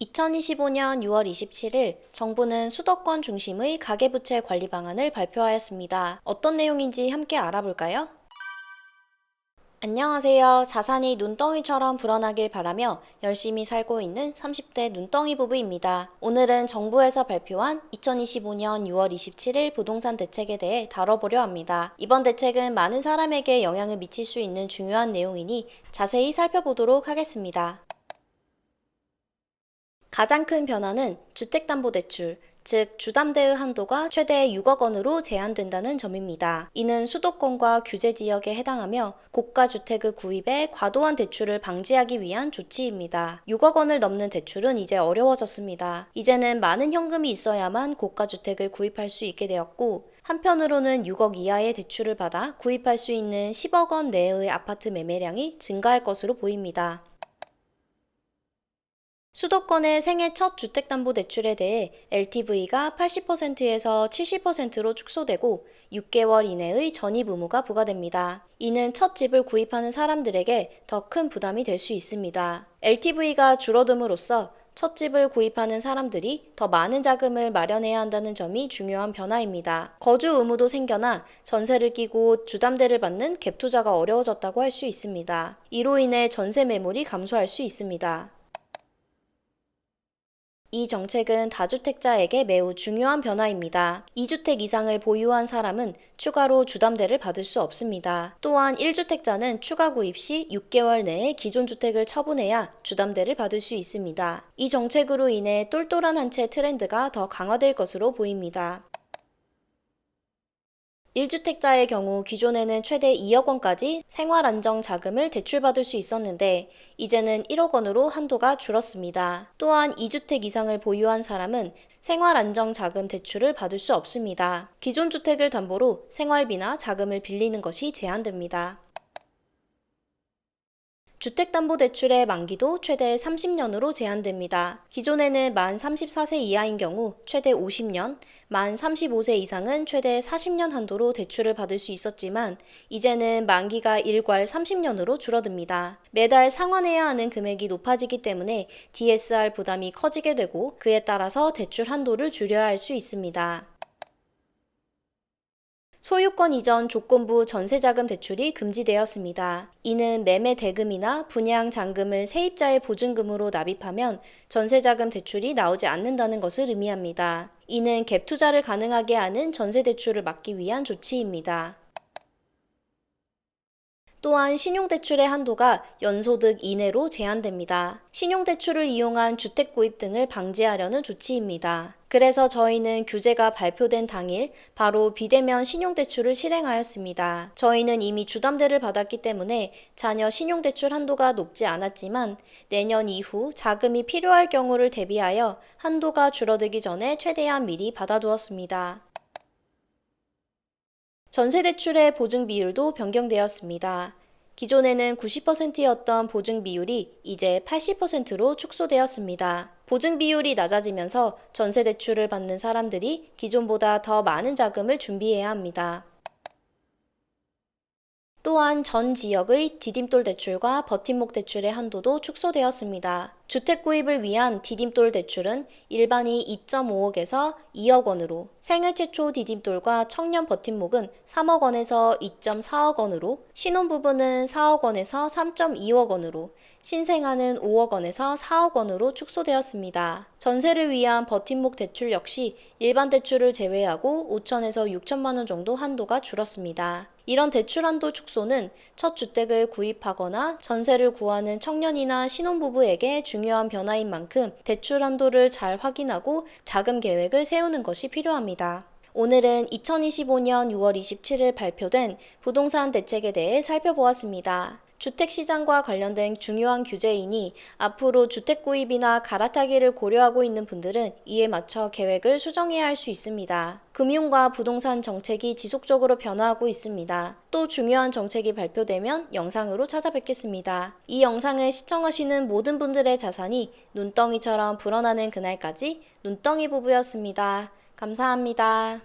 2025년 6월 27일 정부는 수도권 중심의 가계부채 관리 방안을 발표하였습니다. 어떤 내용인지 함께 알아볼까요? 안녕하세요. 자산이 눈덩이처럼 불어나길 바라며 열심히 살고 있는 30대 눈덩이 부부입니다. 오늘은 정부에서 발표한 2025년 6월 27일 부동산 대책에 대해 다뤄보려 합니다. 이번 대책은 많은 사람에게 영향을 미칠 수 있는 중요한 내용이니 자세히 살펴보도록 하겠습니다. 가장 큰 변화는 주택담보대출, 즉 주담대의 한도가 최대 6억 원으로 제한된다는 점입니다. 이는 수도권과 규제 지역에 해당하며 고가 주택의 구입에 과도한 대출을 방지하기 위한 조치입니다. 6억 원을 넘는 대출은 이제 어려워졌습니다. 이제는 많은 현금이 있어야만 고가 주택을 구입할 수 있게 되었고, 한편으로는 6억 이하의 대출을 받아 구입할 수 있는 10억 원 내의 아파트 매매량이 증가할 것으로 보입니다. 수도권의 생애 첫 주택담보대출에 대해 LTV가 80%에서 70%로 축소되고 6개월 이내의 전입 의무가 부과됩니다. 이는 첫 집을 구입하는 사람들에게 더 큰 부담이 될 수 있습니다. LTV가 줄어듦으로써 첫 집을 구입하는 사람들이 더 많은 자금을 마련해야 한다는 점이 중요한 변화입니다. 거주 의무도 생겨나 전세를 끼고 주담대를 받는 갭 투자가 어려워졌다고 할 수 있습니다. 이로 인해 전세 매물이 감소할 수 있습니다. 이 정책은 다주택자에게 매우 중요한 변화입니다. 2주택 이상을 보유한 사람은 추가로 주담대를 받을 수 없습니다. 또한 1주택자는 추가 구입 시 6개월 내에 기존 주택을 처분해야 주담대를 받을 수 있습니다. 이 정책으로 인해 똘똘한 한 채 트렌드가 더 강화될 것으로 보입니다. 1주택자의 경우 기존에는 최대 2억 원까지 생활안정자금을 대출받을 수 있었는데 이제는 1억 원으로 한도가 줄었습니다. 또한 2주택 이상을 보유한 사람은 생활안정자금 대출을 받을 수 없습니다. 기존 주택을 담보로 생활비나 자금을 빌리는 것이 제한됩니다. 주택담보대출의 만기도 최대 30년으로 제한됩니다. 기존에는 만 34세 이하인 경우 최대 50년, 만 35세 이상은 최대 40년 한도로 대출을 받을 수 있었지만 이제는 만기가 일괄 30년으로 줄어듭니다. 매달 상환해야 하는 금액이 높아지기 때문에 DSR 부담이 커지게 되고 그에 따라서 대출 한도를 줄여야 할 수 있습니다. 소유권 이전 조건부 전세자금 대출이 금지되었습니다. 이는 매매 대금이나 분양 잔금을 세입자의 보증금으로 납입하면 전세자금 대출이 나오지 않는다는 것을 의미합니다. 이는 갭 투자를 가능하게 하는 전세대출을 막기 위한 조치입니다. 또한 신용대출의 한도가 연소득 이내로 제한됩니다. 신용대출을 이용한 주택 구입 등을 방지하려는 조치입니다. 그래서 저희는 규제가 발표된 당일 바로 비대면 신용대출을 실행하였습니다. 저희는 이미 주담대를 받았기 때문에 자녀 신용대출 한도가 높지 않았지만 내년 이후 자금이 필요할 경우를 대비하여 한도가 줄어들기 전에 최대한 미리 받아두었습니다. 전세대출의 보증 비율도 변경되었습니다. 기존에는 90%였던 보증 비율이 이제 80%로 축소되었습니다. 보증 비율이 낮아지면서 전세대출을 받는 사람들이 기존보다 더 많은 자금을 준비해야 합니다. 또한 전 지역의 디딤돌 대출과 버팀목 대출의 한도도 축소되었습니다. 주택 구입을 위한 디딤돌 대출은 일반이 2.5억에서 2억 원으로, 생애 최초 디딤돌과 청년 버팀목은 3억 원에서 2.4억 원으로, 신혼부부는 4억 원에서 3.2억 원으로, 신생아는 5억 원에서 4억 원으로 축소되었습니다. 전세를 위한 버팀목 대출 역시 일반 대출을 제외하고 5천에서 6천만 원 정도 한도가 줄었습니다. 이런 대출 한도 축소는 첫 주택을 구입하거나 전세를 구하는 청년이나 신혼부부에게 중요한 변화인 만큼 대출 한도를 잘 확인하고 자금 계획을 세우는 것이 필요합니다. 오늘은 2025년 6월 27일 발표된 부동산 대책에 대해 살펴보았습니다. 주택시장과 관련된 중요한 규제이니 앞으로 주택 구입이나 갈아타기를 고려하고 있는 분들은 이에 맞춰 계획을 수정해야 할 수 있습니다. 금융과 부동산 정책이 지속적으로 변화하고 있습니다. 또 중요한 정책이 발표되면 영상으로 찾아뵙겠습니다. 이 영상을 시청하시는 모든 분들의 자산이 눈덩이처럼 불어나는 그날까지 눈덩이 부부였습니다. 감사합니다.